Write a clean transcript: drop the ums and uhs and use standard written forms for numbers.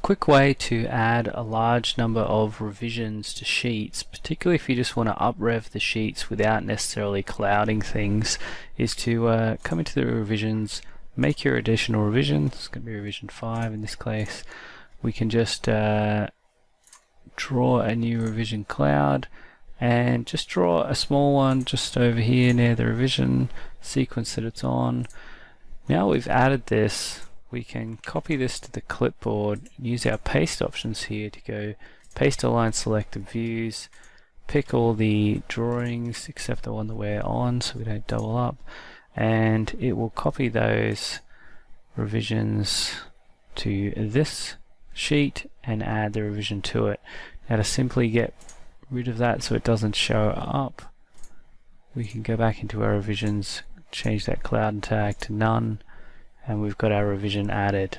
quick way to add a large number of revisions to sheets, particularly if you just want to up-rev the sheets without necessarily clouding things, is to come into the revisions, make your additional revision. It's going to be revision 5 in this case. We can just draw a new revision cloud and just draw a small one just over here near the revision sequence that it's on. Now we've added this, we can copy this to the clipboard, use our paste options here to go paste, align, selected views, pick all the drawings except the one that we're on so we don't double up, and it will copy those revisions to this sheet and add the revision to it. Now to simply get rid of that so it doesn't show up, we can go back into our revisions, change that cloud tag to none, and we've got our revision added.